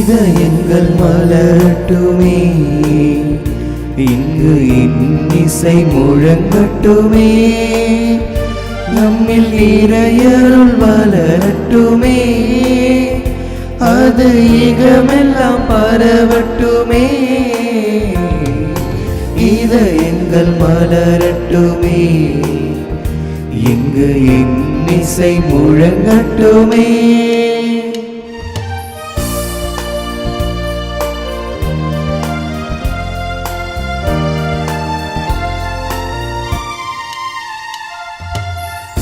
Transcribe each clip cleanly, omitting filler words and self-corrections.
இதயங்கள் மலரட்டுமே, இங்கு இன்னிசை முழங்கட்டுமே, நம்மில் இறையருள் வளரட்டுமே, அது ஈகமெல்லாம் பரவட்டுமே. இதயங்கள் மலரட்டுமே, இங்கு இன்னிசை முழங்கட்டுமே.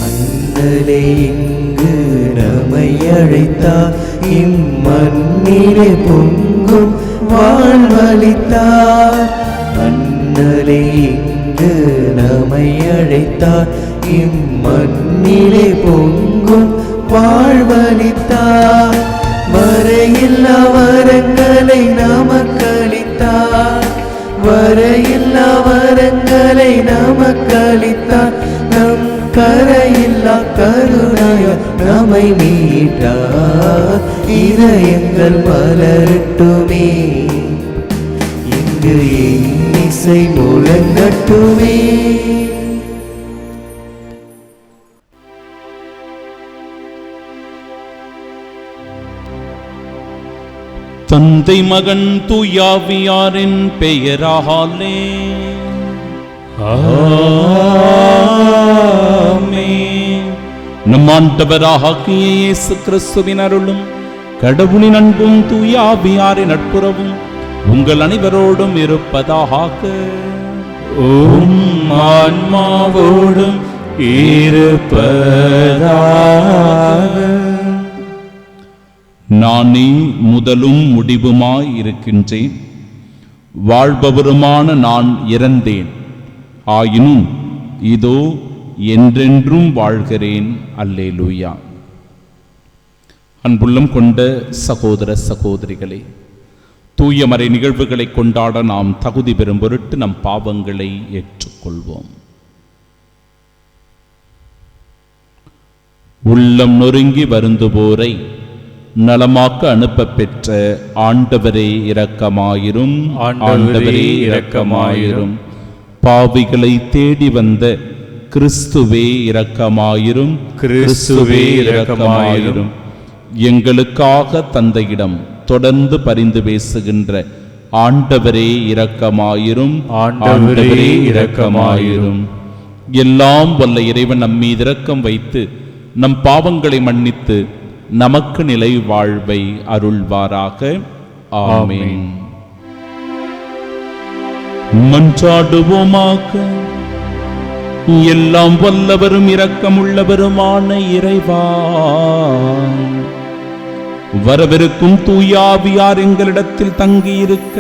அண்ணலே இங்கு நம்மை அழைத்தார், இம்மண்ணிலே பொங்கும் வாழ்வளித்தார். அண்ணலே இங்கு நம்மை அழைத்தார், இம்மண்ணிலே பொங்கும் வாழ்வளித்தார். வரையில்லா வரங்களை நமக்களித்தார், வரையில்லா வரங்களை நமக்களித்தார். நம் கரையில்லா கருணையால் நம்மை மீட்டார். இதயங்கள் மலரட்டுமே, இங்கு இன்னிசை முழங்கட்டுமே. தந்தை மகன் தூயாவியாரின் பெயராலே ஆமென். நம் ஆண்டவராகிய இயேசு கிறிஸ்துவின் அருளும் கடவுளின் அன்பும் தூயாவியாரின் நட்புறவும் உங்கள் அனைவரோடும் இருப்பதாக. ஆன்மாவோடும் இருப்பதாக. நானே முதலும் முடிவுமாய் இருக்கின்றேன், வாழ்பவருமான நான் இறந்தேன், ஆயினும் இதோ என்றென்றும் வாழ்கிறேன். அல்லேலூயா. அன்புள்ளம் கொண்ட சகோதர சகோதரிகளே, தூயமறை நிகழ்வுகளை கொண்டாட நாம் தகுதி பெறும் பொருட்டு நம் பாவங்களை ஏற்றுக்கொள்வோம். உள்ளம் நொறுங்கி வருந்துவோரை நலமாக்க அனுப்ப பெற்ற ஆண்டவரே இரக்கமாயிரும், ஆண்டவரே இரக்கமாயிரும். பாவிகளை தேடி வந்த கிறிஸ்துவே இரக்கமாயிரும், கிறிஸ்துவே இரக்கமாயிரும். எங்களுக்காக தந்தையிடம் தொடர்ந்து பரிந்து பேசுகின்ற ஆண்டவரே இரக்கமாயிரும், ஆண்டவரே இரக்கமாயிரும். எல்லாம் வல்ல இறைவன் நம் மீது இரக்கம் வைத்து நம் பாவங்களை மன்னித்து நமக்கு நிலை வாழ்வை அருள்வாராக. ஆமென். மன்றாடுவோமாக. எல்லாம் வல்லவரும் இரக்கமுள்ளவருமான இறைவா, வரவிருக்கும் தூயாவியார் எங்களிடத்தில் தங்கியிருக்க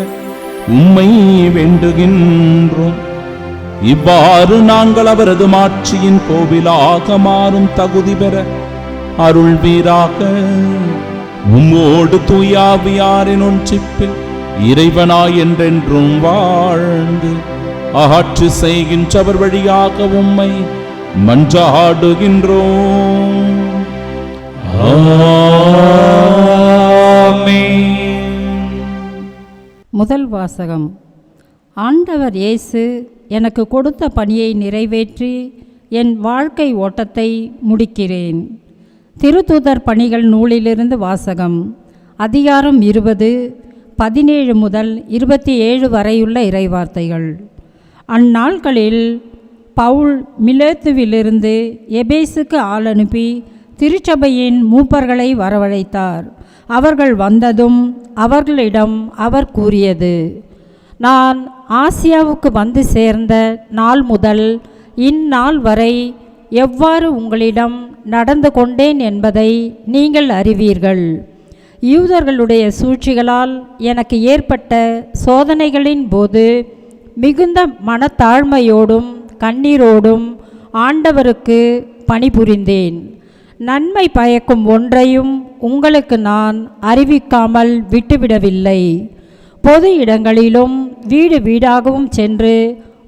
உம்மை வேண்டுகின்றோம். இவ்வாறு நாங்கள் அவரது மாட்சியின் கோவிலாக மாறும் தகுதி பெற அருள்வீராக. உம்மோடு தூயாவியாரின் ஒன்றிப்பில் இறைவனாய் என்றென்றும் வாழ்ந்து ஆட்சி செய்கின்றவர் வழியாக உம்மை மன்றாடுகின்றோம். முதல் வாசகம். ஆண்டவர் இயேசு எனக்கு கொடுத்த பணியை நிறைவேற்றி என் வாழ்க்கை ஓட்டத்தை முடிக்கிறேன். திருத்தூதர் பணிகள் நூலிலிருந்து வாசகம். அதிகாரம் 20, 17 முதல் 27 வரையுள்ள இறைவார்த்தைகள். அந்நாட்களில் பவுல் மிலேத்துவிலிருந்து எபேசுக்கு ஆள் அனுப்பி திருச்சபையின் மூப்பர்களை வரவழைத்தார். அவர்கள் வந்ததும் அவர்களிடம் அவர் கூறியது: நான் ஆசியாவுக்கு வந்து சேர்ந்த நாள் முதல் இந்நாள் வரை எவ்வாறு உங்களிடம் நடந்து கொண்டேன் என்பதை நீங்கள் அறிவீர்கள். யூதர்களுடைய சூழ்ச்சிகளால் எனக்கு ஏற்பட்ட சோதனைகளின் போது மிகுந்த மனத்தாழ்மையோடும் கண்ணீரோடும் ஆண்டவருக்கு பணிபுரிந்தேன். நன்மை பயக்கும் ஒன்றையும் உங்களுக்கு நான் அறிவிக்காமல் விட்டுவிடவில்லை. பொது இடங்களிலும் வீடு வீடாகவும் சென்று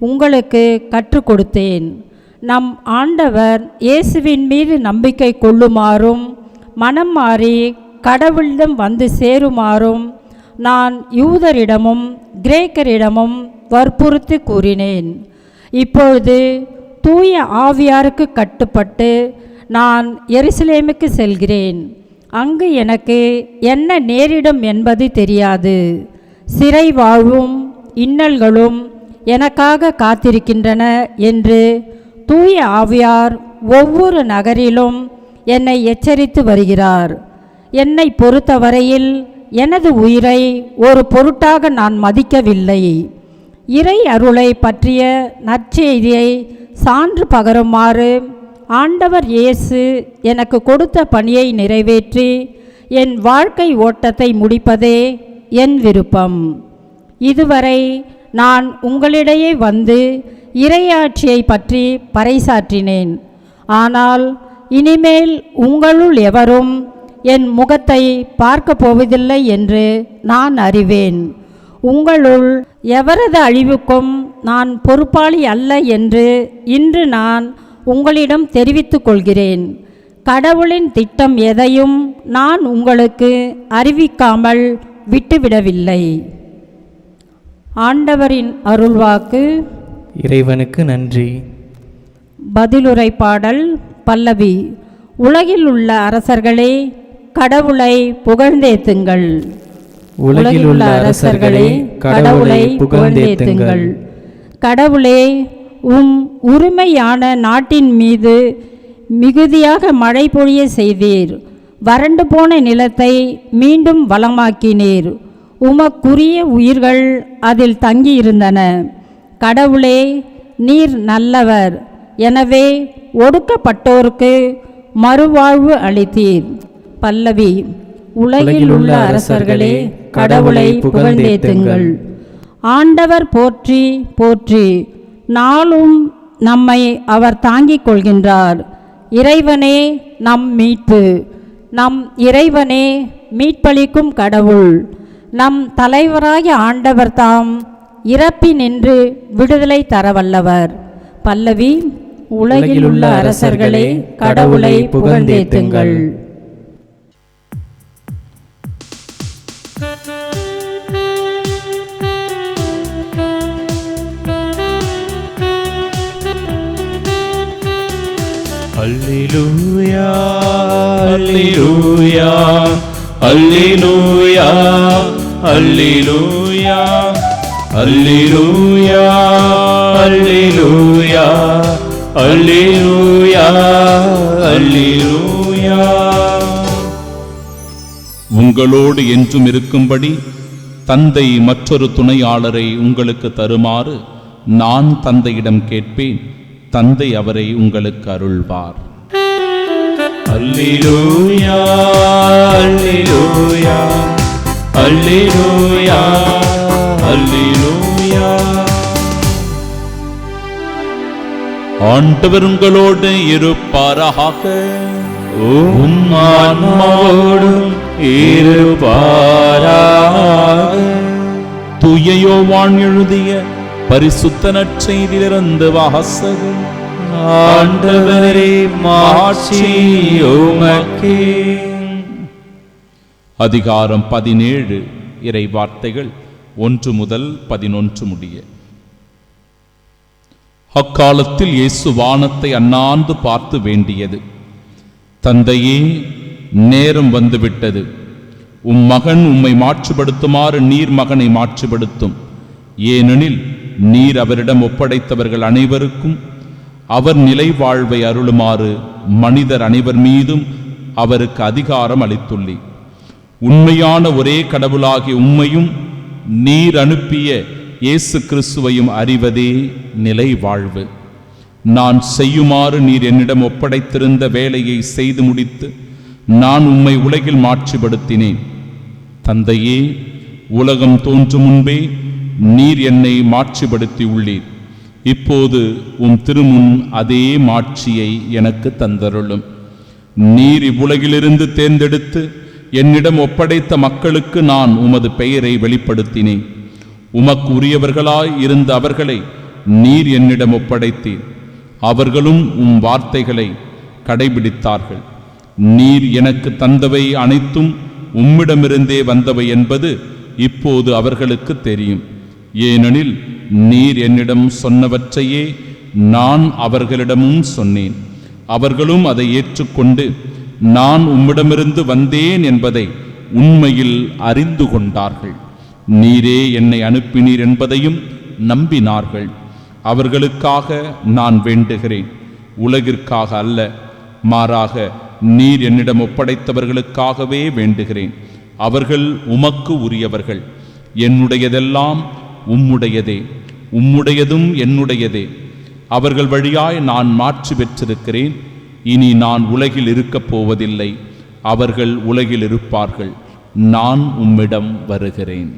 உங்களுக்கு கற்றுக் கொடுத்தேன். நம் ஆண்டவர் இயேசுவின் மீது நம்பிக்கை கொள்ளுமாறும் மனம் மாறி கடவுளிடம் வந்து சேருமாறும் நான் யூதரிடமும் கிரேக்கரிடமும் வற்புறுத்தி கூறினேன். இப்பொழுது தூய ஆவியாருக்கு கட்டுப்பட்டு நான் எருசலேமுக்கு செல்கிறேன். அங்கு எனக்கு என்ன நேரிடும் என்பது தெரியாது. சிறை வாழ்வும் இன்னல்களும் எனக்காக காத்திருக்கின்றன என்று தூய ஆவியார் ஒவ்வொரு நகரிலும் என்னை எச்சரித்து வருகிறார். என்னை பொறுத்தவரையில் எனது உயிரை ஒரு பொருட்டாக நான் மதிக்கவில்லை. இறை அருளை பற்றிய நற்செய்தியை சான்று பகருமாறு ஆண்டவர் இயேசு எனக்கு கொடுத்த பணியை நிறைவேற்றி என் வாழ்க்கை ஓட்டத்தை முடிப்பதே என் விருப்பம். இதுவரை நான் உங்களிடையே வந்து இறையாட்சியை பற்றி பறைசாற்றினேன். ஆனால் இனிமேல் உங்களுள் எவரும் என் முகத்தை பார்க்கப் போவதில்லை என்று நான் அறிவேன். உங்களுள் எவரது அழிவுக்கும் நான் பொறுப்பாளி அல்ல என்று இன்று நான் உங்களிடம் தெரிவித்துக் கொள்கிறேன். கடவுளின் திட்டம் எதையும் நான் உங்களுக்கு அறிவிக்காமல் விட்டுவிடவில்லை. ஆண்டவரின் அருள்வாக்கு. இறைவனுக்கு நன்றி. பதிலுரை பாடல் பல்லவி. உலகில் உள்ள அரசர்களே கடவுளை புகழ்ந்தேத்துங்கள். உலகில் உள்ள அரசர்களே கடவுளை புகழ்ந்தேத்துங்கள். கடவுளே, உம் உரிமையான நாட்டின் மீது மிகுதியாக மழை பொழிய செய்தீர். வறண்டு போன நிலத்தை மீண்டும் வளமாக்கினீர். உமக்குரிய உயிர்கள் அதில் தங்கியிருந்தன. கடவுளே, நீர் நல்லவர். எனவே ஒடுக்கப்பட்டோருக்கு மறுவாழ்வு அளித்தீர். பல்லவி. உலகில் உள்ள அரசர்களே கடவுளை புகழ்ந்தேத்துங்கள். ஆண்டவர் போற்றி போற்றி. நாளும் நம்மை அவர் தாங்கிக் கொள்கின்றார். இறைவனே நம் மீட்பு. நம் இறைவனே மீட்பளிக்கும் கடவுள். நம் தலைவராகிய ஆண்டவர் தாம் இறப்பினின்று விடுதலை தரவல்லவர். பல்லவி. உலகில் உள்ள அரசர்களே கடவுளை புகழ்ந்தேத்துங்கள். அல்லேலூயா அல்லேலூயா அல்லேலூயா அல்லேலூயா அல்லேலூயா அல்லேலூயா அல்லேலூயா அல்லேலூயா. உங்களோடு என்றும் இருக்கும்படி தந்தை மற்றொரு துணையாளரை உங்களுக்கு தருமாறு நான் தந்தையிடம் கேட்பேன். தந்தை அவரை உங்களுக்கு அருள்வார். அல்லேலூயா அல்லேலூயா அல்லேலூயா அல்லேலூயா. ஆண்டவர் உங்களோடு இருப்பாராக. உம் ஆன்மாவோடும் இருப்பாராக. தூய யோவான் எழுதிய பரிசுத்த நற்செய்தியிலிருந்து வாசகம். ஆண்டவரே, மாட்சி உமக்கே. அதிகாரம் 17. இறை வார்த்தைகள் 1 முதல் 11 முடிய. அக்காலத்தில் இயேசு வானத்தை அண்ணாந்து பார்த்து வேண்டியது, தந்தையே, நேரம் வந்துவிட்டது. உம் மகன் உம்மை மாட்சிப்படுத்துமாறு நீர் மகனை மாட்சிப்படுத்தும். ஏனெனில் நீர் அவரிடம் ஒப்படைத்தவர்கள் அனைவருக்கும் அவர் நிலை வாழ்வை அருளுமாறு மனிதர் அனைவர் மீதும் அவருக்கு அதிகாரம் அளித்துள்ளீர். உண்மையான ஒரே கடவுளாகிய உம்மையும் நீர் அனுப்பிய இயேசு கிறிஸ்துவையும் அறிவதே நிலை வாழ்வு. நான் செய்யுமாறு நீர் என்னிடம் ஒப்படைத்திருந்த வேலையை செய்து முடித்து நான் உம்மை உலகில் மாட்சிப்படுத்தினேன். தந்தையே, உலகம் தோன்றும் முன்பே நீர் என்னை மாட்சிப்படுத்தி உள்ளீர். இப்போது உம் திருமுன் அதே மாட்சியை எனக்கு தந்தருளும். நீர் இவ்வுலகிலிருந்து தேர்ந்தெடுத்து என்னிடம் ஒப்படைத்த மக்களுக்கு நான் உமது பெயரை வெளிப்படுத்தினேன். உமக்கு உரியவர்களாய் இருந்த அவர்களை நீர் என்னிடம் ஒப்படைத்தீர். அவர்களும் உம் வார்த்தைகளை கடைபிடித்தார்கள். நீர் எனக்கு தந்தவை அனைத்தும் உம்மிடமிருந்தே வந்தவை என்பது இப்போது அவர்களுக்கு தெரியும். ஏனெனில் நீர் என்னிடம் சொன்னவற்றையே நான் அவர்களிடமும் சொன்னேன். அவர்களும் அதை ஏற்றுக்கொண்டு நான் உம்மிடமிருந்து வந்தேன் என்பதை உண்மையில் அறிந்து கொண்டார்கள். நீரே என்னை அனுப்பினீர் என்பதையும் நம்பினார்கள். அவர்களுக்காக நான் வேண்டுகிறேன், உலகிற்காக அல்ல, மாறாக நீர் என்னிடம் ஒப்படைத்தவர்களுக்காகவே வேண்டுகிறேன். அவர்கள் உமக்கு உரியவர்கள். என்னுடையதெல்லாம் உம்முடையதே, உம்முடையதும் என்னுடையதே. அவர்கள் வழியாய் நான் மாற்றி பெற்றிருக்கிறேன். இனி நான் உலகில் இருக்கப் போவதில்லை, அவர்கள் உலகில் இருப்பார்கள். நான் உம்மிடம் வருகிறேன்.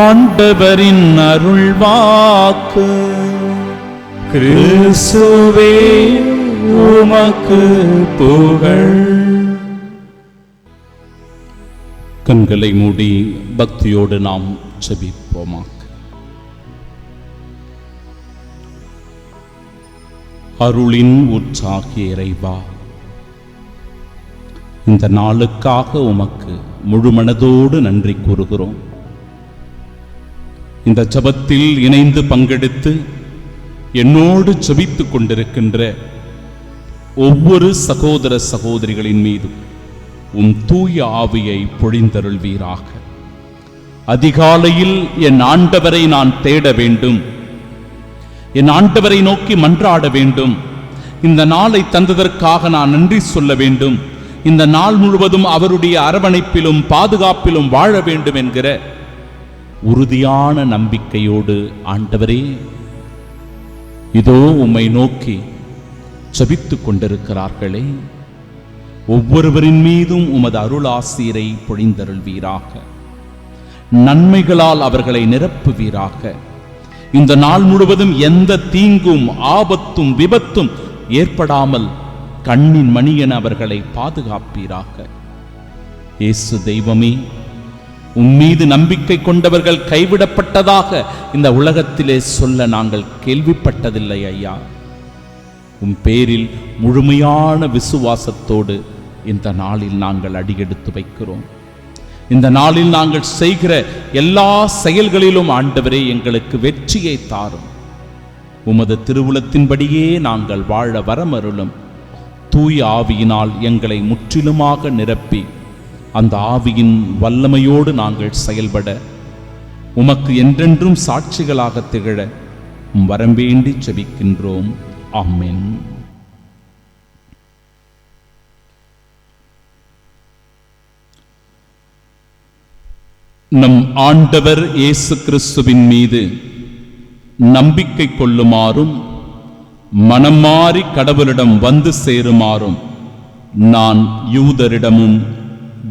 ஆண்டவரின் அருள் வாக்கு. கிறிஸ்துவே உமக்கு புகழ். கண்களை மூடி பக்தியோடு நாம் ஜெபிப்போமாக. அருளின் உற்சாகிய இறைவா, இந்த நாளுக்காக உமக்கு முழு மனதோடு நன்றி கூறுகிறோம். இந்த ஜெபத்தில் இணைந்து பங்கெடுத்து என்னோடு ஜெபித்துக் கொண்டிருக்கின்ற ஒவ்வொரு சகோதர சகோதரிகளின் மீது உம் தூய ஆவியை பொழிந்தருள்வீராக. அதிகாலையில் என் ஆண்டவரை நான் தேட வேண்டும், என் ஆண்டவரை நோக்கி மன்றாட வேண்டும். இந்த நாளை தந்ததற்காக நான் நன்றி சொல்ல வேண்டும். இந்த நாள் முழுவதும் அவருடைய அரவணைப்பிலும் பாதுகாப்பிலும் வாழ வேண்டும் என்கிற உறுதியான நம்பிக்கையோடு, ஆண்டவரே இதோ உம்மை நோக்கி ஜெபித்துக் கொண்டிருக்கிறார்களே, ஒவ்வொருவரின் மீதும் உமது அருளாசீரை பொழிந்தருள்வீராக. நன்மைகளால் அவர்களை நிரப்புவீராக. இந்த நாள் முழுவதும் எந்த தீங்கும் ஆபத்தும் விபத்தும் ஏற்படாமல் கண்ணின் மணியென அவர்களை பாதுகாப்பீராக. இயேசு தெய்வமே, உம்மீது நம்பிக்கை கொண்டவர்கள் கைவிடப்பட்டதாக இந்த உலகத்திலே சொல்ல நாங்கள் கேள்விப்பட்டதில்லை ஐயா. உம் பேரில் முழுமையான விசுவாசத்தோடு இந்த நாளில் நாங்கள் அடியெடுத்து வைக்கிறோம். இந்த நாளில் நாங்கள் செய்கிற எல்லா செயல்களிலும் ஆண்டவரே எங்களுக்கு வெற்றியை தாரும். உமது திருவுளத்தின்படியே நாங்கள் வாழ வரமருளும். தூய ஆவியினால் எங்களை முற்றிலுமாக நிரப்பி அந்த ஆவியின் வல்லமையோடு நாங்கள் செயல்பட உமக்கு என்றென்றும் சாட்சிகளாக திகழ வரம்பேண்டி ஜெபிக்கின்றோம். ஆமென். நம் ஆண்டவர் இயேசு கிறிஸ்துவின் மீது நம்பிக்கை கொள்ளுமாறும் மனம் மாறி கடவுளிடம் வந்து சேருமாறும் நான் யூதரிடமும்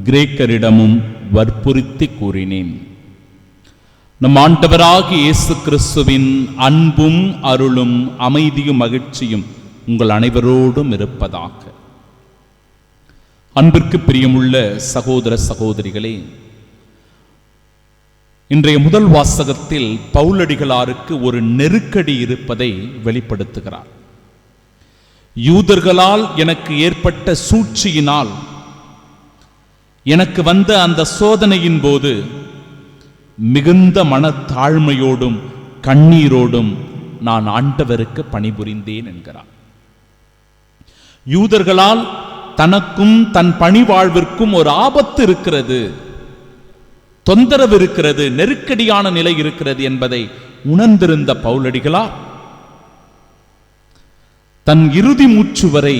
கிரேக்கரிடமும் வற்புறுத்தி கூறினேன். நம் ஆண்டவராகிய இயேசு கிறிஸ்துவின் அன்பும் அருளும் அமைதியும் மகிழ்ச்சியும் உங்கள் அனைவரோடும் இருப்பதாக. அன்பிற்கு பிரியமுள்ள சகோதர சகோதரிகளே, இன்றைய முதல் வாசகத்தில் பவுலடிகளாருக்கு ஒரு நெருக்கடி இருப்பதை வெளிப்படுத்துகிறார். யூதர்களால் எனக்கு ஏற்பட்ட சூழ்ச்சியினால் எனக்கு வந்த அந்த சோதனையின் போது மிகுந்த மனத்தாழ்மையோடும் கண்ணீரோடும் நான் ஆண்டவருக்கு பணிபுரிந்தேன் என்கிறார். யூதர்களால் தனக்கும் தன் பணி வாழ்விற்கும் ஒரு ஆபத்து இருக்கிறது, தொந்தரவு இருக்கிறது, நெருக்கடியான நிலை இருக்கிறது என்பதை உணர்ந்திருந்த பவுலடிகளார் தன் இறுதி மூச்சு வரை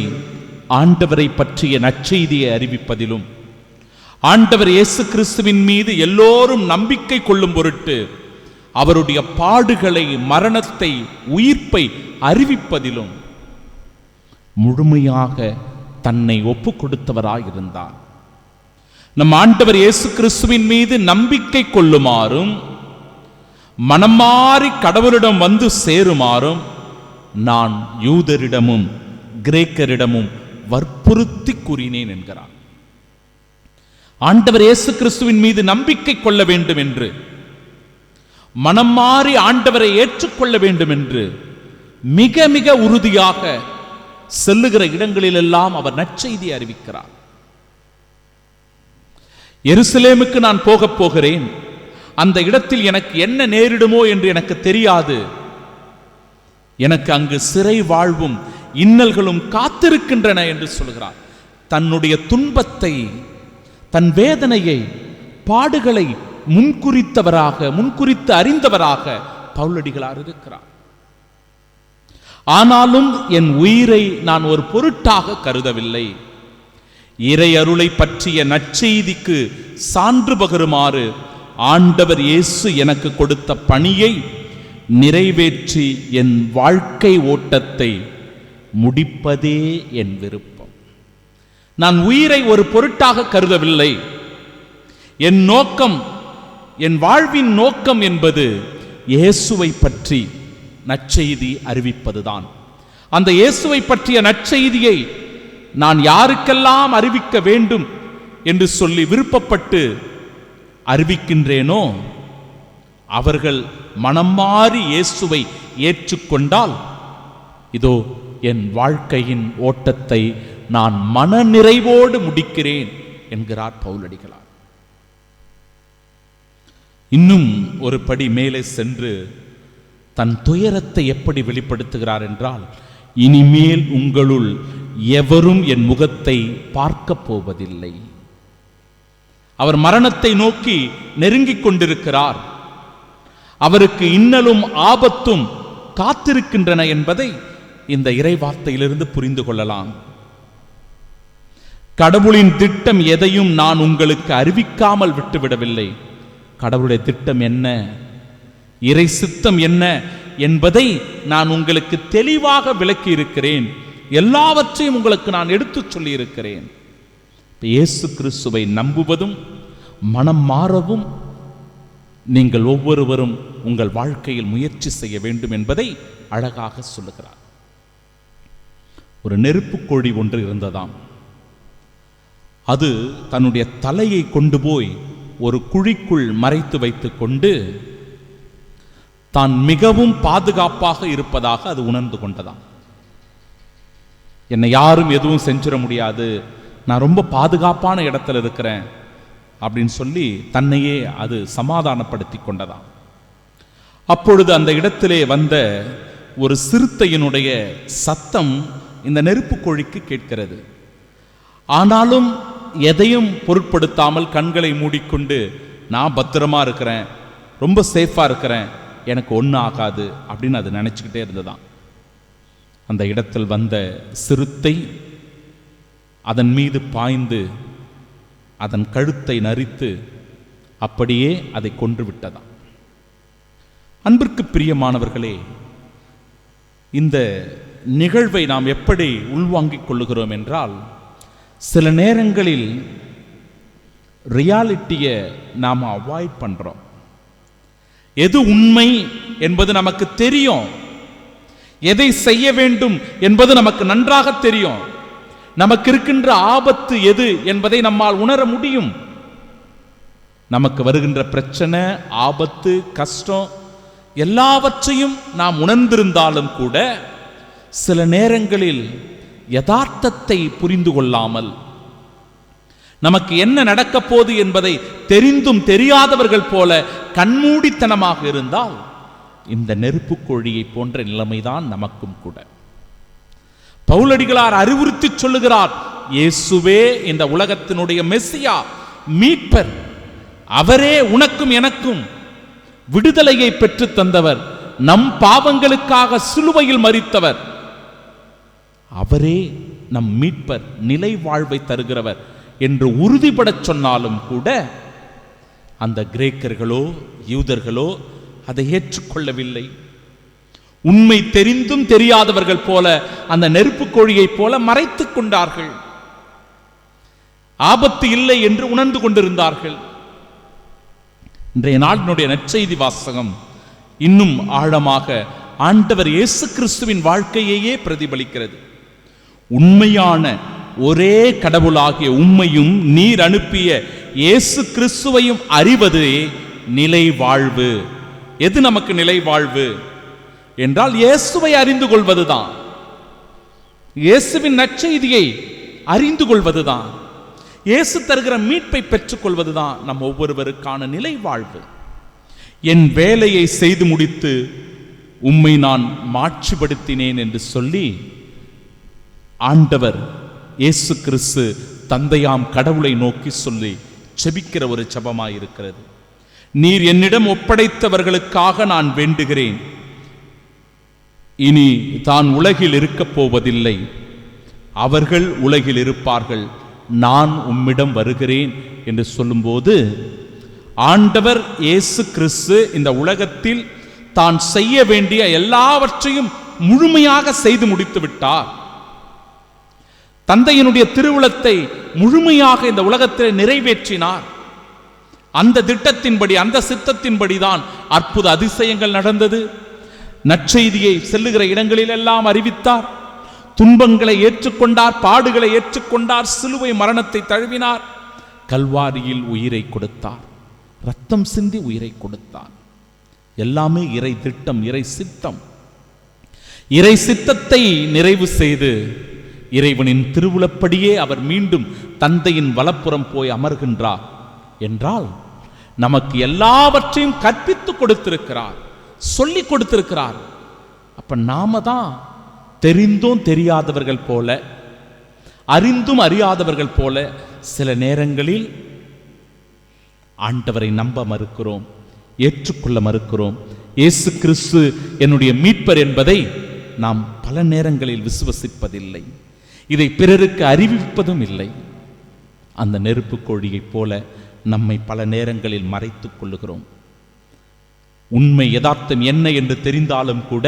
ஆண்டவரை பற்றிய நற்செய்தியை அறிவிப்பதிலும் ஆண்டவர் இயேசு கிறிஸ்துவின் மீது எல்லோரும் நம்பிக்கை கொள்ளும் பொருட்டு அவருடைய பாடுகளை, மரணத்தை, உயிர்ப்பை அறிவிப்பதிலும் முழுமையாக தன்னை ஒப்புக் கொடுத்தவராயிருந்தார். நம் ஆண்டவர் இயேசு கிறிஸ்துவின் மீது நம்பிக்கை கொள்ளுமாறும் மனம் மாறி கடவுளிடம் வந்து சேருமாறும் நான் யூதரிடமும் கிரேக்கரிடமும் வற்புறுத்தி கூறினேன் என்கிறார். ஆண்டவர் இயேசு கிறிஸ்துவின் மீது நம்பிக்கை கொள்ள வேண்டும் என்று, மனம் மாறி ஆண்டவரை ஏற்றுக்கொள்ள வேண்டும் என்று மிக மிக உறுதியாக செல்லுகிற இடங்களிலெல்லாம் அவர் நற்செய்தி அறிவிக்கிறார். எருசலேமுக்கு நான் போகப் போகிறேன், அந்த இடத்தில் எனக்கு என்ன நேரிடுமோ என்று எனக்கு தெரியாது, எனக்கு அங்கு சிறை வாழ்வும் இன்னல்களும் காத்திருக்கின்றன என்று சொல்கிறார். தன்னுடைய துன்பத்தை, தன் வேதனையை, பாடுகளை முன்குறித்து அறிந்தவராக பவுலடிகளார் இருக்கிறார். ஆனாலும் என் உயிரை நான் ஒரு பொருட்டாக கருதவில்லை. இறை அருளை பற்றிய நற்செய்திக்கு சான்று பகருமாறு ஆண்டவர் இயேசு எனக்கு கொடுத்த பணியை நிறைவேற்றி என் வாழ்க்கை ஓட்டத்தை முடிப்பதே என் விருப்பம். நான் உயிரை ஒரு பொருட்டாக கருதவில்லை. என் நோக்கம், என் வாழ்வின் நோக்கம் என்பது இயேசுவை பற்றி நற்செய்தி அறிவிப்பதுதான். அந்த இயேசுவை பற்றிய நற்செய்தியை நான் யாருக்கெல்லாம் அறிவிக்க வேண்டும் என்று சொல்லி விருப்பப்பட்டு அறிவிக்கின்றேனோ அவர்கள் மனம் மாறி இயேசுவை ஏற்றுக்கொண்டால் இதோ என் வாழ்க்கையின் ஓட்டத்தை நான் மன நிறைவோடு முடிக்கிறேன் என்கிறார் பவுலடிகளார். இன்னும் ஒரு படி மேலே சென்று தன் துயரத்தை எப்படி வெளிப்படுத்துகிறார் என்றால், இனிமேல் உங்களுள் எவரும் என் முகத்தை பார்க்க போவதில்லை. அவர் மரணத்தை நோக்கி நெருங்கிக் கொண்டிருக்கிறார். அவருக்கு இன்னலும் ஆபத்தும் காத்திருக்கின்றன என்பதை இந்த இறைவார்த்தையிலிருந்து புரிந்து கொள்ளலாம். கடவுளின் திட்டம் எதையும் நான் உங்களுக்கு அறிவிக்காமல் விட்டுவிடவில்லை. கடவுளுடைய திட்டம் என்ன, இறை சித்தம் என்ன என்பதை நான் உங்களுக்கு தெளிவாக விளக்கி இருக்கிறேன். எல்லாவற்றையும் உங்களுக்கு நான் எடுத்துச் சொல்லி இருக்கிறேன். இயேசு கிறிஸ்துவை நம்புவதும் மனம் மாறவும் நீங்கள் ஒவ்வொருவரும் உங்கள் வாழ்க்கையில் முயற்சி செய்ய வேண்டும் என்பதை அழகாக சொல்லுகிறார். ஒரு நெருப்புக்கோழி ஒன்று இருந்ததாம். அது தன்னுடைய தலையை கொண்டு போய் ஒரு குழிக்குள் மறைத்து வைத்துக் கொண்டு தான் மிகவும் பாதுகாப்பாக இருப்பதாக அது உணர்ந்து கொண்டதாம். என்னை யாரும் எதுவும் செஞ்சிட முடியாது, நான் ரொம்ப பாதுகாப்பான இடத்துல இருக்கிறேன் அப்படின்னு சொல்லி தன்னையே அது சமாதானப்படுத்தி கொண்டதாம். அப்பொழுது அந்த இடத்திலே வந்த ஒரு சிறுத்தையினுடைய சத்தம் இந்த நெருப்புக்கோழிக்கு கேட்கிறது. ஆனாலும் எதையும் பொருட்படுத்தாமல் கண்களை மூடிக்கொண்டு நான் பத்திரமா இருக்கிறேன், ரொம்ப சேஃபா இருக்கிறேன், எனக்கு ஒன்றும் ஆகாது அப்படின்னு அது நினைச்சுக்கிட்டே இருந்ததாம். அந்த இடத்தில் வந்த சிறுத்தை அதன் மீது பாய்ந்து அதன் கழுத்தை நரித்து அப்படியே அதை கொன்று விட்டதாம். அன்பிற்கு பிரியமானவர்களே, இந்த நிகழ்வை நாம் எப்படி உள்வாங்கிக் கொள்ளுகிறோம் என்றால், சில நேரங்களில் ரியாலிட்டியை நாம் அவாய்ட் பண்றோம். எது உண்மை என்பது நமக்கு தெரியும், எதை செய்ய வேண்டும் என்பது நமக்கு நன்றாக தெரியும், நமக்கு இருக்கின்ற ஆபத்து எது என்பதை நம்மால் உணர முடியும். நமக்கு வருகின்ற பிரச்சனை, ஆபத்து, கஷ்டம் எல்லாவற்றையும் நாம் உணர்ந்திருந்தாலும் கூட சில நேரங்களில் யதார்த்தத்தை புரிந்து கொள்ளாமல், நமக்கு என்ன நடக்கப் போகுது என்பதை தெரிந்தும் தெரியாதவர்கள் போல கண்மூடித்தனமாக இருந்தால் இந்த நெருப்புக்கோழியை போன்ற நிலைமைதான் நமக்கும் கூட. பவுலடிகளார் அறிவுறுத்தி சொல்லுகிறார், இயேசுவே இந்த உலகத்தினுடைய மெசியா, மீட்பர். அவரே உனக்கும் எனக்கும் விடுதலையை பெற்று தந்தவர், நம் பாவங்களுக்காக சிலுவையில் மரித்தவர். அவரே நம் மீட்பர், நிலை வாழ்வை தருகிறவர் என்று உறுதிபடச் சொன்னாலும் கூட அந்த கிரேக்கர்களோ யூதர்களோ அதை ஏற்றுக்கொள்ளவில்லை. உண்மை தெரிந்தும் தெரியாதவர்கள் போல அந்த நெருப்புக்கோழியைப் போல மறைத்துக் கொண்டார்கள். ஆபத்து இல்லை என்று உணர்ந்து கொண்டிருந்தார்கள். இன்றைய நாளினுடைய நற்செய்தி வாசகம் இன்னும் ஆழமாக ஆண்டவர் இயேசு கிறிஸ்துவின் வாழ்க்கையையே பிரதிபலிக்கிறது. உண்மையான ஒரே கடவுளாகிய உம்மையும் நீர் அனுப்பிய இயேசு கிறிஸ்துவையும் அறிவதே நிலை வாழ்வு. எது நமக்கு நிலை வாழ்வு என்றால் இயேசுவை அறிந்து கொள்வதுதான், இயேசுவின் நற்செய்தியை அறிந்து கொள்வதுதான். இயேசு தருகிற மீட்பை பெற்றுக்கொள்வதுதான் நம் ஒவ்வொருவருக்கான நிலை வாழ்வு. என் வேலையை செய்து முடித்து உம்மை நான் மாட்சிப்படுத்தினேன் என்று சொல்லி ஆண்டவர் இயேசு கிறிஸ்து தந்தையாம் கடவுளை நோக்கி சொல்லி செபிக்கிற ஒரு ஜெபமாயிருக்கிறது. நீர் என்னிடம் ஒப்படைத்தவர்களுக்காக நான் வேண்டுகிறேன். இனி தான் உலகில் இருக்கப் போவதில்லை, அவர்கள் உலகில் இருப்பார்கள், நான் உம்மிடம் வருகிறேன் என்று சொல்லும்போது ஆண்டவர் இயேசு கிறிஸ்து இந்த உலகத்தில் தான் செய்ய வேண்டிய எல்லாவற்றையும் முழுமையாக செய்து முடித்து விட்டார். தந்தையினுடைய திருவுளத்தை முழுமையாக இந்த உலகத்தில் நிறைவேற்றினார். அந்த திட்டத்தின்படி, அந்த சித்தத்தின்படிதான் அற்புத அதிசயங்கள் நடந்தது. நற்செய்தியை செல்லுகிற இடங்களில் எல்லாம் அறிவித்தார். துன்பங்களை ஏற்றுக்கொண்டார், பாடுகளை ஏற்றுக்கொண்டார், சிலுவை மரணத்தை தழுவினார், கல்வாரியில் உயிரை கொடுத்தார், ரத்தம் சிந்தி உயிரை கொடுத்தார். எல்லாமே இறை திட்டம், இறை சித்தம். இறை சித்தத்தை நிறைவு செய்து இறைவனின் திருவுளப்படியே அவர் மீண்டும் தந்தையின் வலப்புறம் போய் அமர்கின்றார் என்றால் நமக்கு எல்லாவற்றையும் கற்பித்து கொடுத்திருக்கிறார், சொல்லி கொடுத்திருக்கிறார். அப்ப நாம தான் தெரிந்தும் தெரியாதவர்கள் போல, அறிந்தும் அறியாதவர்கள் போல சில நேரங்களில் ஆண்டவரை நம்ப மறுக்கிறோம், ஏற்றுக்கொள்ள மறுக்கிறோம். இயேசு கிறிஸ்து என்னுடைய மீட்பர் என்பதை நாம் பல நேரங்களில் விசுவசிப்பதில்லை, இதை பிறருக்கு அறிவிப்பதும் இல்லை. அந்த நெருப்பு கோழியைப் போல நம்மை பல நேரங்களில் மறைத்துக் கொள்ளுகிறோம். உண்மை யதார்த்தம் என்ன என்று தெரிந்தாலும் கூட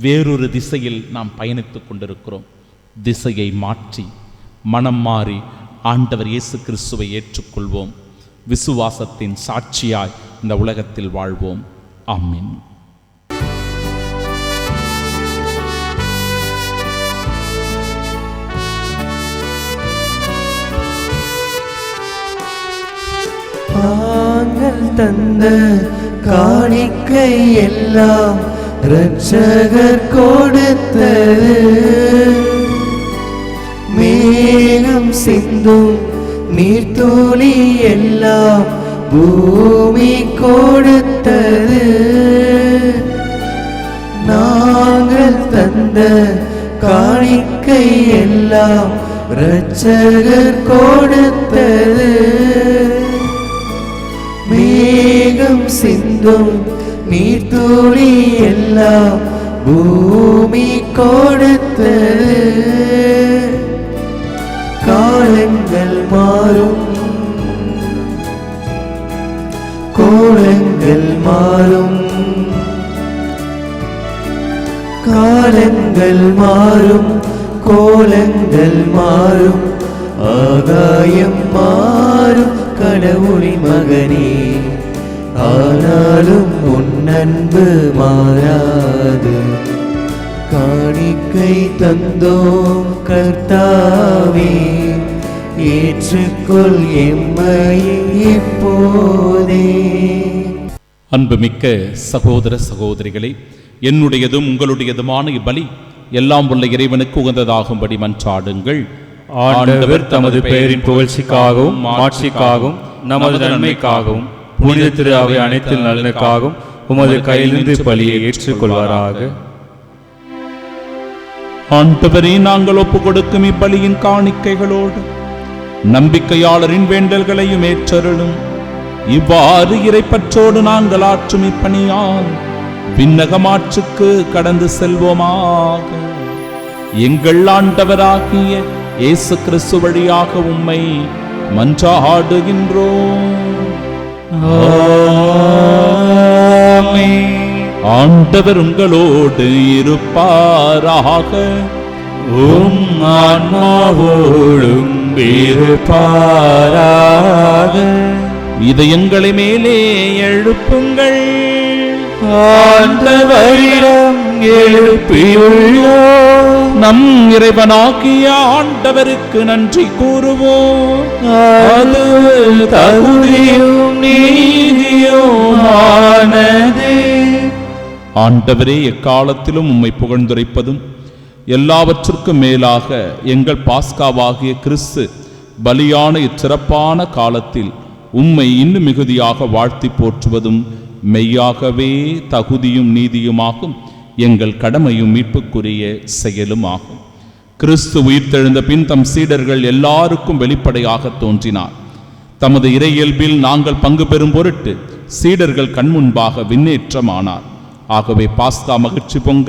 வேறொரு திசையில் நாம் பயணித்துக் கொண்டிருக்கிறோம். திசையை மாற்றி மனம் மாறி ஆண்டவர் இயேசு கிறிஸ்துவை ஏற்றுக்கொள்வோம். விசுவாசத்தின் சாட்சியாய் இந்த உலகத்தில் வாழ்வோம். ஆமென். தாங்கள் தந்த காணிக்கை எல்லாம் இரட்சகர் கொடுத்தது, மேகம் சிந்தும் நீர்த்துளி எல்லாம் பூமி கொடுத்தது. நாங்கள் தந்த காணிக்கை எல்லாம் இரட்சகர் கொடுத்தது, மேகம் சிந்தும் நீர்த்துளி எல்லாம் பூமி கொடுத்தது. காலங்கள் மாறும், கோலங்கள் மாறும், காலங்கள் மாறும், கோலங்கள் மாறும், ஆகாயம் மாறும் கடவுளின் மகனே, ஆனாலும் உன் அன்பு மாறாது. காணிக்கை தந்தோம் கர்த்தாவே, ஏற்றுக்கொள் எம்மை இப்போதே. அன்புமிக்க சகோதர சகோதரிகளே, என்னுடையதும் உங்களுடையதுமான இப்பலி எல்லாம் உள்ள இறைவனுக்கு உகந்ததாகும்படி மன்றாடுங்கள். ஆண்டவர் தமது பெயரின் புகழ்ச்சிக்காகவும் மாட்சிக்காகவும் நமது நன்மைக்காகவும் புனித திரு அவை அனைத்து நலனுக்காகவும் உமது கையிலிருந்து பலியை ஏற்றுக்கொள்வாராக. ஆண்டவரே, நாங்கள் ஒப்பு கொடுக்கும் இப்பலியின் காணிக்கைகளோடு நம்பிக்கையாளரின் வேண்டல்களையும் ஏற்றருளும். இவ்வாறு இறைப்பற்றோடு நாங்கள் ஆற்றும் இப்பணியால் விண்ணகமாற்றுக்கு கடந்து செல்வோமாக. எங்கள் ஆண்டவராகிய இயேசு கிறிஸ்து வழியாக உம்மை மன்றாடுகின்றோம். ஆண்டவர் உங்களோடு இருப்பாராக. உம் ஆன்மாவோடும் இருப்பாராக. இதயங்களை மேலே எழுப்புங்கள். ஆண்டவரிடம் எழுப்பியுள்ளோம். நம் இறைவனாகிய ஆண்டவருக்கு நன்றி கூறுவோம். அது தகுதியும் நீதியுமானதே. ஆண்டவரே, எக்காலத்திலும் உம்மை புகழ்ந்துரைப்பதும் எல்லாவற்றுக்கும் மேலாக எங்கள் பாஸ்காவாகிய கிறிஸ்து பலியான இச்சிறப்பான காலத்தில் உம்மை இன்னும் மிகுதியாக வாழ்த்தி போற்றுவதும் மெய்யாகவே தகுதியும் நீதியுமாகும், எங்கள் கடமையும் மீட்புக்குரிய செயலும் ஆகும். கிறிஸ்து உயிர்த்தெழுந்த பின் தம் சீடர்கள் எல்லாருக்கும் வெளிப்படையாக தோன்றினார். தமது இறையியல்பில் நாங்கள் பங்கு பெறும் பொருட்டு சீடர்கள் கண்முன்பாக விண்ணேற்றமானார். ஆகவே பாஸ்கா மகிழ்ச்சி பொங்க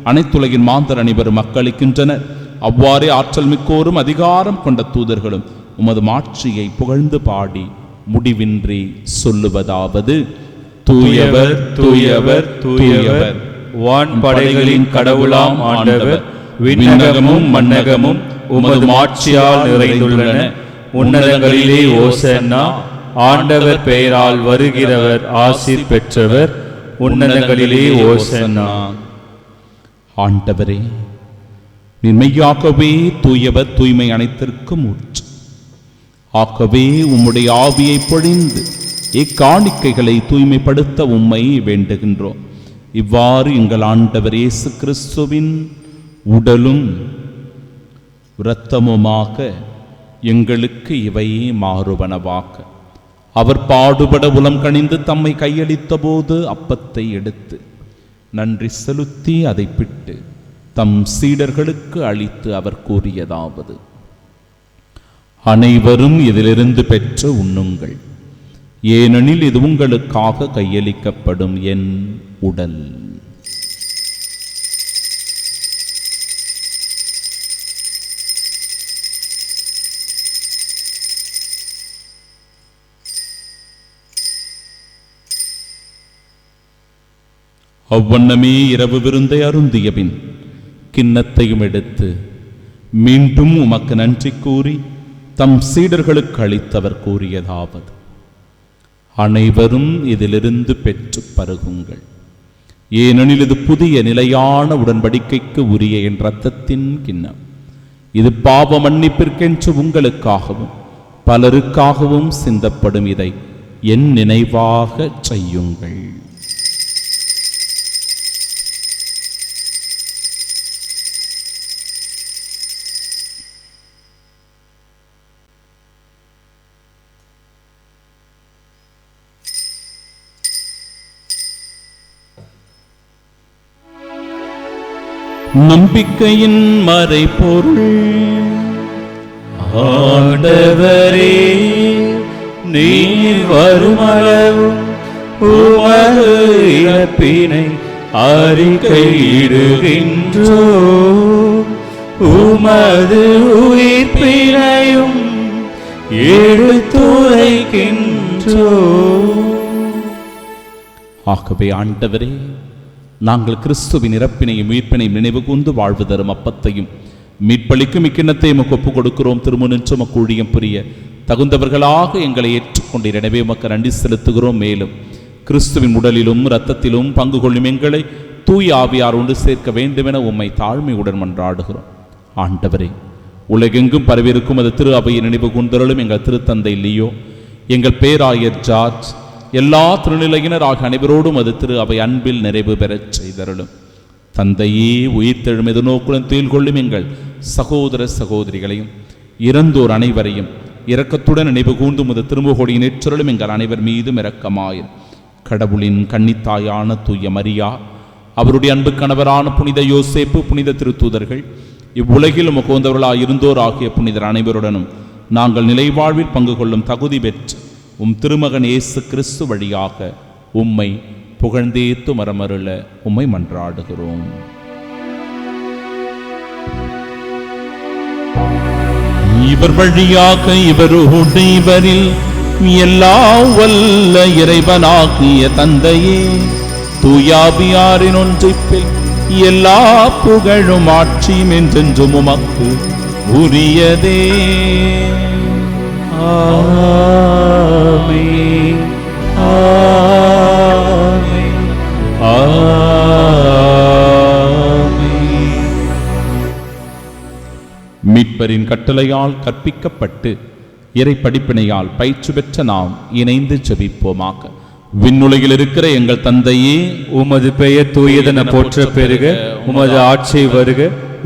அனைத்துலகின் மாந்தர் அனைவரும் மக்களிக்கின்றனர். அவ்வாறே ஆற்றல் மிக்கோரும் அதிகாரம் கொண்ட தூதர்களும் உமது மாட்சியை புகழ்ந்து பாடி முடிவின்றி சொல்லுவதாவது: தூயவர் தூயவர் தூயவர், வான் படைகளின் கடவுளாம் ஆண்டவர், விண்ணகமும் மண்ணகமும் உமது மாட்சியால் நிறைந்துள்ளன. உன்னதங்களிலே ஓசன்னா, ஆண்டவர் பெயரால் வருகிறவர் ஆசீர் பெற்றவர். உன்னதங்களிலே ஓசன்னா. ஆண்டவரே, மெய்யாகவே தூயவர், தூய்மை அனைத்திற்கும் ஊற்று. ஆகவே உம்முடைய ஆவியை பொழிந்து இக்காணிக்கைகளை தூய்மைப்படுத்த உம்மை வேண்டுகின்றோம். இவ்வாறு எங்கள் ஆண்டவர் இயேசு கிறிஸ்துவின் உடலும் இரத்தமுமாக எங்களுக்கு இவை மாறுவனவாக. அவர் பாடுபட உளம் கனிந்து தம்மை கையளித்த போது அப்பத்தை எடுத்து நன்றி செலுத்தி அதை பிட்டு தம் சீடர்களுக்கு அளித்து அவர் கூறியதாவது: அனைவரும் இதிலிருந்து பெற்று உண்ணுங்கள், ஏனெனில் இது உங்களுக்காக கையளிக்கப்படும் என் உடல். அவ்வண்ணமே இரவு விருந்தை அருந்திய பின் கிண்ணத்தையும் எடுத்து மீண்டும் உமக்கு நன்றி கூறி தம் சீடர்களுக்கு அளித்தவர் கூறியதாவது: அனைவரும் இதிலிருந்து பெற்று பருகுங்கள், ஏனெனில் இது புதிய நிலையான உடன்படிக்கைக்கு உரிய என் இரத்தத்தின் கிண்ணம். இது பாவ மன்னிப்பிற்கென்று உங்களுக்காகவும் பலருக்காகவும் சிந்தப்படும். இதை என் நினைவாக செய்யுங்கள். நம்பிக்கையின் மறைபொருள். ஆண்டவரே, நீர் வருமளவும் உமது இறப்பினை அறிக்கையிடுகின்றோ, உமது உயிர்ப்பினையும் எடுத்துரைக்கின்றோ. ஆகவே ஆண்டவரே, நாங்கள் கிறிஸ்துவின் இறப்பினையும் உயிர்ப்பினையும் நினைவு கூர்ந்து வாழ்வு தரும் அப்பத்தையும் மீட்பளிக்கும் இக்கிண்ணத்தையும் ஒப்புக் கொடுக்கிறோம். திருமுனின்று உமக்கு ஊழியம் புரிய தகுந்தவர்களாக எங்களை ஏற்றுக்கொண்டீர். எனவே உமக்கு நன்றி செலுத்துகிறோம். மேலும் கிறிஸ்துவின் உடலிலும் இரத்தத்திலும் பங்கு கொள்ளும் எங்களை தூய ஆவியார் ஒன்று சேர்க்க வேண்டுமென உம்மை தாழ்மையுடன் மன்றாடுகிறோம். ஆண்டவரே, உலகெங்கும் பரவியிருக்கும் அது திரு அவையை நினைவு கூர்ந்தருளும். எங்கள் திருத்தந்தை லியோ, எங்கள் பேராயர் ஜார்ஜ், எல்லா திருநிலையினர் ஆகிய அனைவரோடும் அது திரு அவை அன்பில் நிறைவு பெறச் செய்தருளும். தந்தையே, உயிர்த்தெழும் எதிர்நோக்குடன் துயில் கொள்ளும் எங்கள் சகோதர சகோதரிகளையும் இறந்தோர் அனைவரையும் இரக்கத்துடன் நினைவு கூர்ந்து உமது திருமுகொடியின் ஏற்றருளும். எங்கள் அனைவர் மீதும் இரக்கமாயிரும். கடவுளின் கன்னித்தாயான தூய மரியா, அவருடைய அன்பு கணவரான புனித யோசேப்பு, புனித திருத்தூதர்கள், இவ்வுலகில் உமக்குவந்தவர்களாக இருந்தோர் ஆகிய புனிதர் அனைவருடனும் நாங்கள் நிலைவாழ்வில் பங்கு கொள்ளும் தகுதி பெற்று உம் திருமகன் இயேசு கிறிஸ்து வழியாக உம்மை புகழ்ந்தேத்து மரமருள உம்மை மன்றாடுகிறோம். இவர் வழியாக இவரோடு இவரில் எல்லா வல்ல இறைவனாகிய தந்தையே, தூயாவியாரின் ஒன்றிப்பில் எல்லா புகழும் ஆட்சியும் என்றென்றும் உமக்கு உரியதே. ஆமென். ஆமென். ஆமென். மீட்பரின் கட்டளையால் கற்பிக்கப்பட்டு இறை படிப்பினையால் பயிற்சி பெற்ற நாம் இணைந்து ஜெபிப்போமாக. விண்ணுலகில் இருக்கிற எங்கள் தந்தையே, உமது பெயர் தூயதென போற்ற பெருக, உமது ஆட்சி வருக,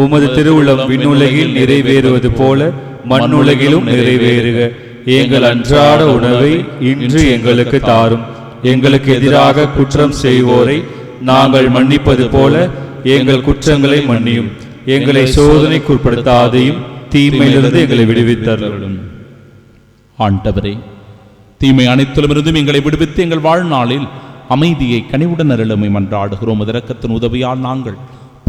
உமது திருவுளம் விண்ணுலகில் நிறைவேறுவது போல மண்ணுலகிலும் நிறைவேறுக. எங்கள் அன்றாட உணவை இன்று எங்களுக்கு தாரும். எங்களுக்கு எதிராக குற்றம் செய்வோரை நாங்கள் மன்னிப்பது போல எங்கள் குற்றங்களை மன்னியும். எங்களை சோதனைக்குட்படுத்தாதையும் தீமையிலிருந்து எங்களை விடுவித்தருளும். ஆண்டவரே, தீமை அனைத்திலுமிருந்தும் எங்களை விடுவித்து எங்கள் வாழ்நாளில் அமைதியை கனிவுடன் அருளுமை மன்றாடுகிறோம். இரக்கத்தின் உதவியால் நாங்கள்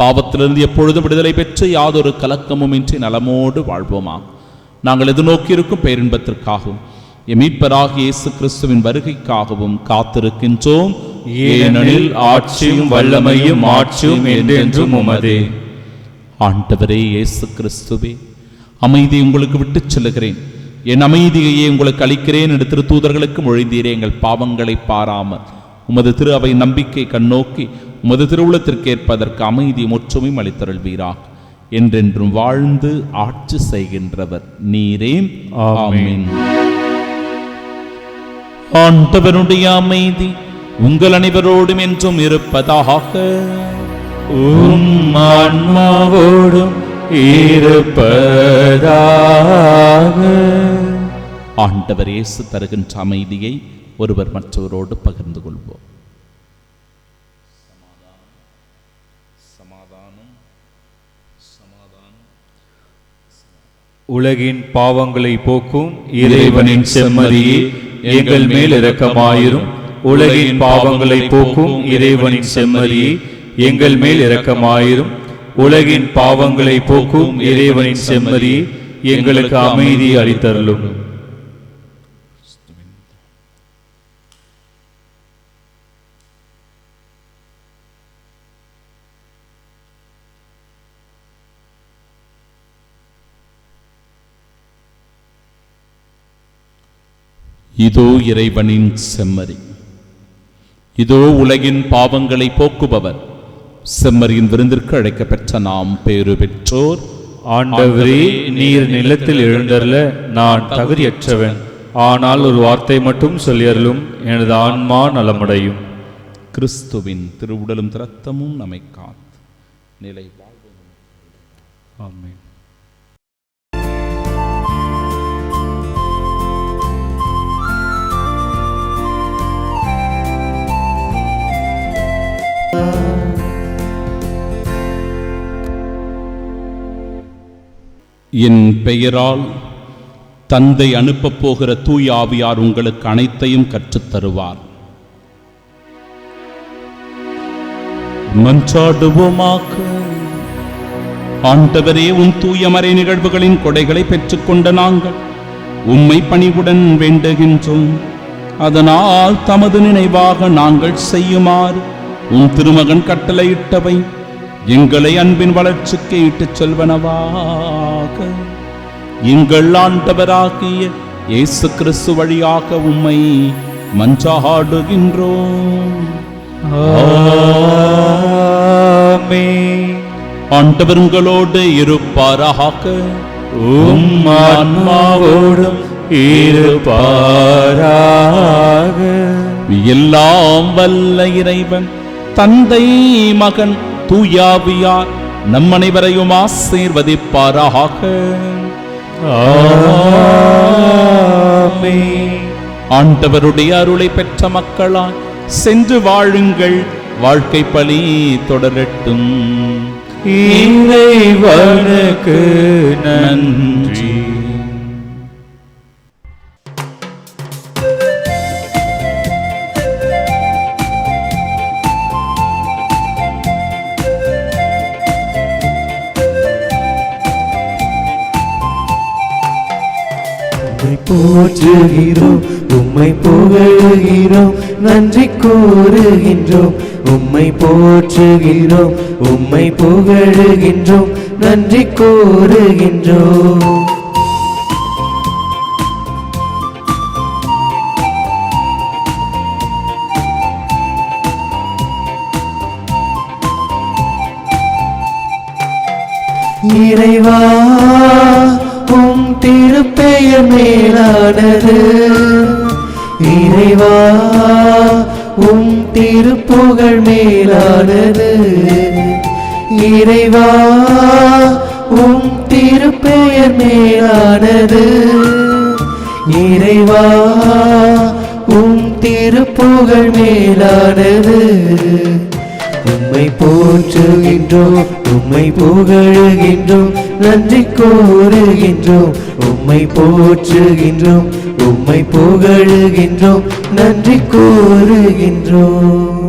பாவத்திலிருந்து எப்பொழுதும் விடுதலை பெற்று யாதொரு கலக்கமும் இன்றி நலமோடு வாழ்வோமா. நாங்கள் எதிர்நோக்கி இருக்கும் பேரின்பத்திற்காகவும் எம் மீட்பராகிய இயேசு கிறிஸ்துவின் வருகைக்காகவும் காத்திருக்கின்றோம். ஏனெனில் ஆட்சியும் வல்லமையும் ஆட்சியும் என்றென்றும் உமதே. ஆண்டவரே இயேசு கிறிஸ்துவே, அமைதியை உங்களுக்கு விட்டுச் செல்லுகிறேன், என் அமைதியையே உங்களுக்கு அளிக்கிறேன் என்று திருத்தூதர்களுக்கு மொழிந்தீரே. எங்கள் பாவங்களை பாராமல் உமது திரு அவை நம்பிக்கை கண்ணோக்கி உமது திருவுளத்திற்கேற்பதற்கு அமைதி முற்றுமையும் அளித்தருள்வீராக. என்றென்றும் வாழ்ந்து ஆட்சி செய்கின்றவர் நீரே. ஆமென். ஆண்டவருடைய அமைதி உங்கள் அனைவரோடும் என்றும் இருப்பதாக. உம் ஆன்மாவோடும் இருப்பதாக. ஆண்டவர் இயேசு தருகின்ற அமைதியை ஒருவர் மற்றவரோடு பகிர்ந்து கொள்வோம். உலகின் பாவங்களை போக்கும் இறைவனின் செம்மறியே, எங்கள் மேல் இரக்கமாயிரும். உலகின் பாவங்களை போக்கும் இறைவனின் செம்மறியே, எங்கள் மேல் இரக்கமாயிரும். உலகின் பாவங்களை போக்கும் இறைவனின் செம்மறியே, எங்களுக்கு அமைதி அளித்தருளும். இதோ இறைவனின் செம்மறி, இதோ உலகின் பாவங்களை போக்குபவர். செம்மறியின் விருந்திற்கு அழைக்கப்பெற்ற நாம் பேறு பெற்றோர். ஆண்டவரே, நீர் நிலத்தில் எழுந்தருள நான் தகுதியற்றவன். ஆனால் ஒரு வார்த்தை மட்டும் சொல்லியருளும், எனது ஆன்மா நலமடையும். கிறிஸ்துவின் திருவுடலும் இரத்தமும் நம்மை காத்து நிலை வாழ்வு. ஆமென். என் பெயரால் தந்தை அனுப்பப் போகிற தூய ஆவியார் உங்களுக்கு அனைத்தையும் கற்றுத்தருவார். மன்றாடுவோமாக. ஆண்டவரே, உம் தூய மறை நிகழ்வுகளின் கொடைகளை பெற்றுக்கொண்ட நாங்கள் உம்மை பணிவுடன் வேண்டுகின்றோம். அதனால் தமது நினைவாக நாங்கள் செய்யுமாறு உம் திருமகன் கட்டளையிட்டவை எங்களை அன்பின் வளர்ச்சிக்கு இட்டுச் செல்வனவாக. எங்கள் ஆண்டவராகிய இயேசு கிறிஸ்து வழியாக உம்மை மன்றாடுகின்றோம். ஆமென். ஆண்டவர் உங்களோடு இருப்பாராக. உம் ஆன்மாவோடும் இருப்பாராக. எல்லாம் வல்ல இறைவன் தந்தை, மகன், தூயாவியார் நம் அனைவரையும் ஆசீர்வதிப்பாராக. ஆமென். ஆண்டவருடைய அருளை பெற்ற மக்களாய் சென்று வாழுங்கள். வாழ்க்கை பலி தொடரட்டும். இறைவனுக்கு நன்றி. போற்றுகிறோம், உம்மை புகழுகிறோம், நன்றி கூறுகின்றோம். உம்மை போற்றுகிறோம், உம்மை புகழுகின்றோம், நன்றி கூறுகின்றோம். இறைவா, உம் திருப்பெயர் மேலானது. இறைவா, உம் திருப்புகழ் மேலானது. இறைவா, உம் திருப்பெயர் திருப்பெயர் மேலானது. இறைவா உம் திருப்புகழ் மேலானது. உம்மை போற்றுகின்றோம், உம்மை புகழுகின்றோம், நன்றி கூறுகின்றோம். உம்மை போற்றுகின்றோம், உம்மை புகழுகின்றோம், நன்றி கூறுகின்றோம்.